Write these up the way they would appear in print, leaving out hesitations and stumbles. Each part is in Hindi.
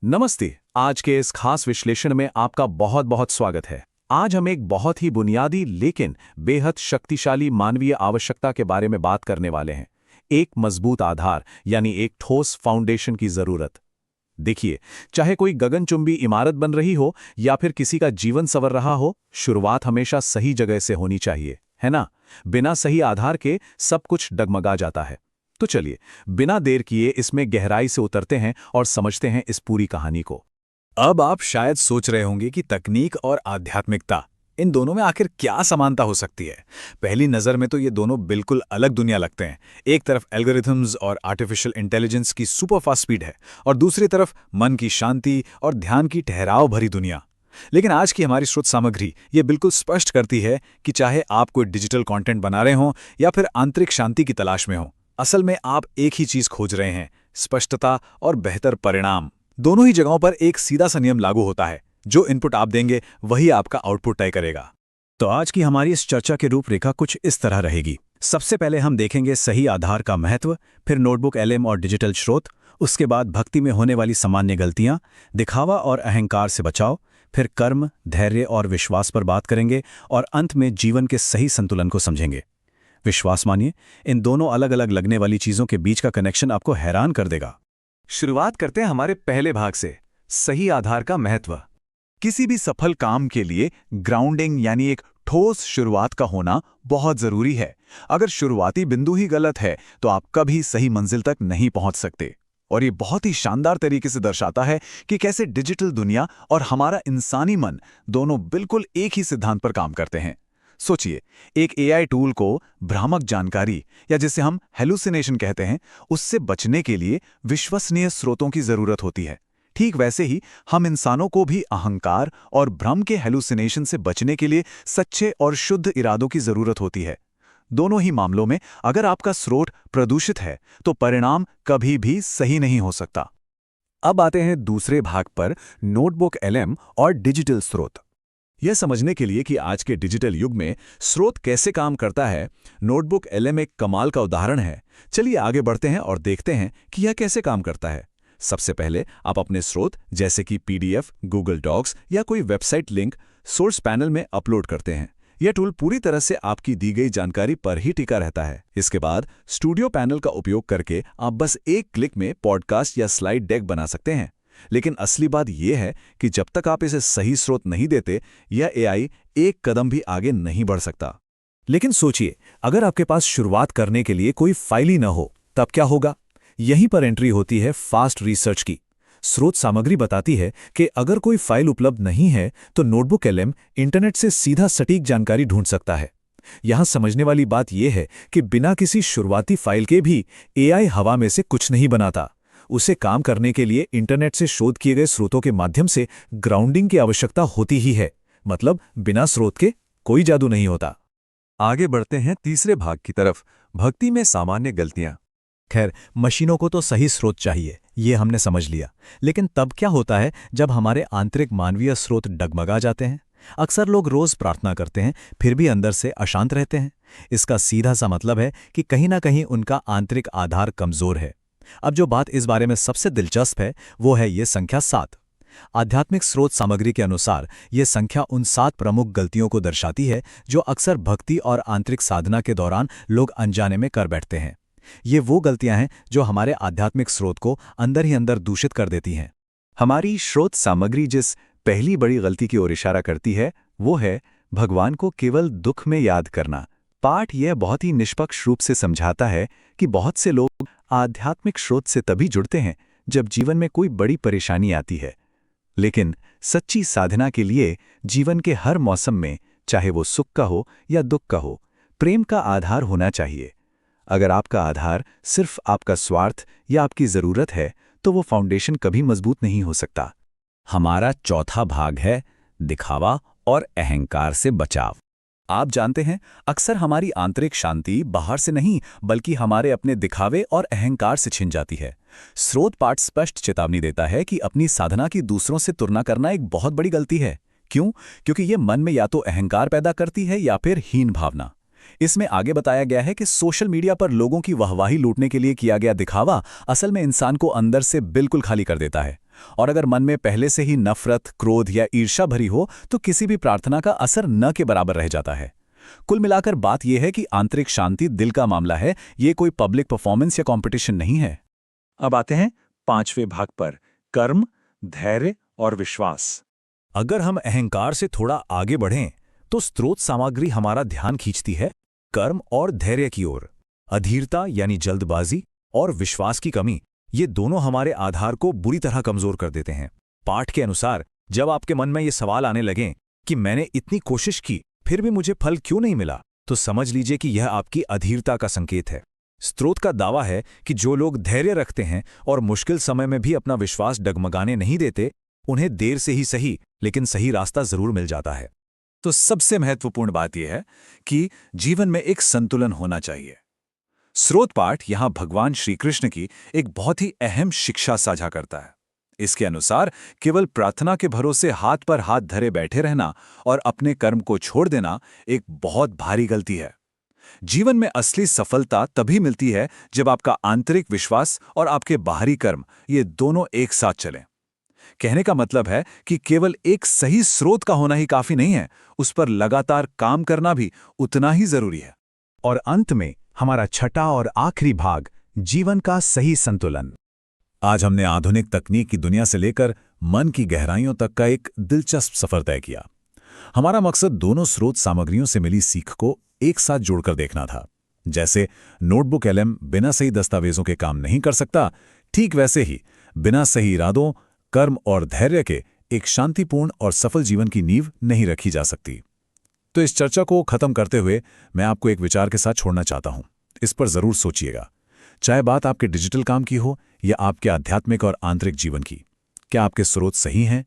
नमस्ते। आज के इस खास विश्लेषण में आपका बहुत बहुत स्वागत है। आज हम एक बहुत ही बुनियादी लेकिन बेहद शक्तिशाली मानवीय आवश्यकता के बारे में बात करने वाले हैं। एक मजबूत आधार यानी एक ठोस फाउंडेशन की जरूरत। देखिए, चाहे कोई गगनचुंबी इमारत बन रही हो या फिर किसी का जीवन संवर रहा हो, शुरुआत हमेशा सही जगह से होनी चाहिए, है ना? बिना सही आधार के सब कुछ डगमगा जाता है। तो चलिए, बिना देर किए इसमें गहराई से उतरते हैं और समझते हैं इस पूरी कहानी को। अब आप शायद सोच रहे होंगे कि तकनीक और आध्यात्मिकता, इन दोनों में आखिर क्या समानता हो सकती है। पहली नज़र में तो ये दोनों बिल्कुल अलग दुनिया लगते हैं। एक तरफ एल्गोरिथम्स और आर्टिफिशियल इंटेलिजेंस की सुपरफास्ट स्पीड है और दूसरी तरफ मन की शांति और ध्यान की ठहराव भरी दुनिया। लेकिन आज की हमारी स्रोत सामग्री ये बिल्कुल स्पष्ट करती है कि चाहे आप कोई डिजिटल कंटेंट बना रहे हों या फिर आंतरिक शांति की तलाश में हों, असल में आप एक ही चीज खोज रहे हैं, स्पष्टता और बेहतर परिणाम। दोनों ही जगहों पर एक सीधा सा नियम लागू होता है, जो इनपुट आप देंगे वही आपका आउटपुट तय करेगा। तो आज की हमारी इस चर्चा की रूपरेखा कुछ इस तरह रहेगी। सबसे पहले हम देखेंगे सही आधार का महत्व, फिर नोटबुक एलएम और डिजिटल स्रोत, उसके बाद भक्ति में होने वाली सामान्य गलतियां, दिखावा और अहंकार से बचाव, फिर कर्म, धैर्य और विश्वास पर बात करेंगे और अंत में जीवन के सही संतुलन को समझेंगे। विश्वास मानिए, इन दोनों अलग अलग लगने वाली चीजों के बीच का कनेक्शन आपको हैरान कर देगा। शुरुआत करते हैं हमारे पहले भाग से, सही आधार का महत्व। किसी भी सफल काम के लिए ग्राउंडिंग यानी एक ठोस शुरुआत का होना बहुत जरूरी है। अगर शुरुआती बिंदु ही गलत है तो आप कभी सही मंजिल तक नहीं पहुंच सकते। और ये बहुत ही शानदार तरीके से दर्शाता है कि कैसे डिजिटल दुनिया और हमारा इंसानी मन दोनों बिल्कुल एक ही सिद्धांत पर काम करते हैं। सोचिए, एक एआई टूल को भ्रामक जानकारी या जिसे हम हेलुसिनेशन कहते हैं, उससे बचने के लिए विश्वसनीय स्रोतों की जरूरत होती है। ठीक वैसे ही हम इंसानों को भी अहंकार और भ्रम के हेलुसिनेशन से बचने के लिए सच्चे और शुद्ध इरादों की जरूरत होती है। दोनों ही मामलों में अगर आपका स्रोत प्रदूषित है तो परिणाम कभी भी सही नहीं हो सकता। अब आते हैं दूसरे भाग पर, नोटबुक एलएम और डिजिटल स्रोत। यह समझने के लिए कि आज के डिजिटल युग में स्रोत कैसे काम करता है, नोटबुक एलएम एक कमाल का उदाहरण है। चलिए आगे बढ़ते हैं और देखते हैं कि यह कैसे काम करता है। सबसे पहले आप अपने स्रोत जैसे कि पीडीएफ, गूगल डॉक्स या कोई वेबसाइट लिंक सोर्स पैनल में अपलोड करते हैं। यह टूल पूरी तरह से आपकी दी गई जानकारी पर ही टिका रहता है। इसके बाद स्टूडियो पैनल का उपयोग करके आप बस एक क्लिक में पॉडकास्ट या स्लाइड डेक बना सकते हैं। लेकिन असली बात यह है कि जब तक आप इसे सही स्रोत नहीं देते, यह एआई एक कदम भी आगे नहीं बढ़ सकता। लेकिन सोचिए, अगर आपके पास शुरुआत करने के लिए कोई फाइल ही न हो, तब क्या होगा? यहीं पर एंट्री होती है फास्ट रिसर्च की। स्रोत सामग्री बताती है कि अगर कोई फाइल उपलब्ध नहीं है तो नोटबुक एलएम इंटरनेट से सीधा सटीक जानकारी ढूंढ सकता है। यहां समझने वाली बात यह है कि बिना किसी शुरुआती फाइल के भी एआई हवा में से कुछ नहीं बनाता। उसे काम करने के लिए इंटरनेट से शोध किए गए स्रोतों के माध्यम से ग्राउंडिंग की आवश्यकता होती ही है। मतलब बिना स्रोत के कोई जादू नहीं होता। आगे बढ़ते हैं तीसरे भाग की तरफ, भक्ति में सामान्य गलतियां। खैर, मशीनों को तो सही स्रोत चाहिए, ये हमने समझ लिया। लेकिन तब क्या होता है जब हमारे आंतरिक मानवीय स्रोत डगमगा जाते हैं? अक्सर लोग रोज प्रार्थना करते हैं, फिर भी अंदर से अशांत रहते हैं। इसका सीधा सा मतलब है कि कहीं ना कहीं उनका आंतरिक आधार कमजोर है। अब जो बात इस बारे में सबसे दिलचस्प है वो है ये संख्या 7। आध्यात्मिक स्रोत सामग्री के अनुसार ये संख्या उन 7 प्रमुख गलतियों को दर्शाती है जो अक्सर भक्ति और आंतरिक साधना के दौरान लोग अनजाने में कर बैठते हैं। ये वो गलतियां हैं जो हमारे आध्यात्मिक स्रोत को अंदर ही अंदर दूषित कर देती हैं। हमारी स्रोत सामग्री जिस पहली बड़ी गलती की ओर इशारा करती है वो है भगवान को केवल दुख में याद करना। पाठ यह बहुत ही निष्पक्ष रूप से समझाता है कि बहुत से लोग आध्यात्मिक स्रोत से तभी जुड़ते हैं जब जीवन में कोई बड़ी परेशानी आती है। लेकिन सच्ची साधना के लिए जीवन के हर मौसम में, चाहे वो सुख का हो या दुख का हो, प्रेम का आधार होना चाहिए। अगर आपका आधार सिर्फ आपका स्वार्थ या आपकी जरूरत है तो वो फाउंडेशन कभी मजबूत नहीं हो सकता। हमारा चौथा भाग है दिखावा और अहंकार से बचाव। आप जानते हैं, अक्सर हमारी आंतरिक शांति बाहर से नहीं बल्कि हमारे अपने दिखावे और अहंकार से छिन जाती है। स्रोत पाठ स्पष्ट चेतावनी देता है कि अपनी साधना की दूसरों से तुलना करना एक बहुत बड़ी गलती है। क्यों? क्योंकि ये मन में या तो अहंकार पैदा करती है या फिर हीन भावना। इसमें आगे बताया गया है कि सोशल मीडिया पर लोगों की वाहवाही लूटने के लिए किया गया दिखावा असल में इंसान को अंदर से बिल्कुल खाली कर देता है। और अगर मन में पहले से ही नफरत, क्रोध या ईर्ष्या भरी हो तो किसी भी प्रार्थना का असर न के बराबर रह जाता है। कुल मिलाकर बात यह है कि आंतरिक शांति दिल का मामला है, ये कोई पब्लिक परफॉर्मेंस या कंपटीशन नहीं है। अब आते हैं 5वें भाग पर, कर्म, धैर्य और विश्वास। अगर हम अहंकार से थोड़ा आगे बढ़ें तो स्रोत सामग्री हमारा ध्यान खींचती है कर्म और धैर्य की ओर। अधीरता यानी जल्दबाजी और विश्वास की कमी, ये दोनों हमारे आधार को बुरी तरह कमजोर कर देते हैं। पाठ के अनुसार जब आपके मन में ये सवाल आने लगें कि मैंने इतनी कोशिश की फिर भी मुझे फल क्यों नहीं मिला, तो समझ लीजिए कि यह आपकी अधीरता का संकेत है। स्रोत का दावा है कि जो लोग धैर्य रखते हैं और मुश्किल समय में भी अपना विश्वास डगमगाने नहीं देते, उन्हें देर से ही सही लेकिन सही रास्ता जरूर मिल जाता है। तो सबसे महत्वपूर्ण बात यह है कि जीवन में एक संतुलन होना चाहिए। स्रोत पाठ यहां भगवान श्री कृष्ण की एक बहुत ही अहम शिक्षा साझा करता है। इसके अनुसार केवल प्रार्थना के भरोसे हाथ पर हाथ धरे बैठे रहना और अपने कर्म को छोड़ देना एक बहुत भारी गलती है। जीवन में असली सफलता तभी मिलती है जब आपका आंतरिक विश्वास और आपके बाहरी कर्म ये दोनों एक साथ चलें। कहने का मतलब है कि केवल एक सही स्रोत का होना ही काफी नहीं है, उस पर लगातार काम करना भी उतना ही जरूरी है। और अंत में हमारा छठा और आखिरी भाग, जीवन का सही संतुलन। आज हमने आधुनिक तकनीक की दुनिया से लेकर मन की गहराइयों तक का एक दिलचस्प सफर तय किया। हमारा मकसद दोनों स्रोत सामग्रियों से मिली सीख को एक साथ जोड़कर देखना था। जैसे नोटबुक एलएम बिना सही दस्तावेजों के काम नहीं कर सकता, ठीक वैसे ही बिना सही इरादों, कर्म और धैर्य के एक शांतिपूर्ण और सफल जीवन की नींव नहीं रखी जा सकती। तो इस चर्चा को खत्म करते हुए मैं आपको एक विचार के साथ छोड़ना चाहता हूं। इस पर जरूर सोचिएगा, चाहे बात आपके डिजिटल काम की हो या आपके आध्यात्मिक और आंतरिक जीवन की। क्या आपके स्रोत सही हैं?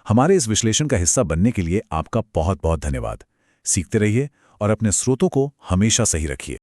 हमारे इस विश्लेषण का हिस्सा बनने के लिए आपका बहुत बहुत धन्यवाद। सीखते रहिए और अपने स्रोतों को हमेशा सही रखिए।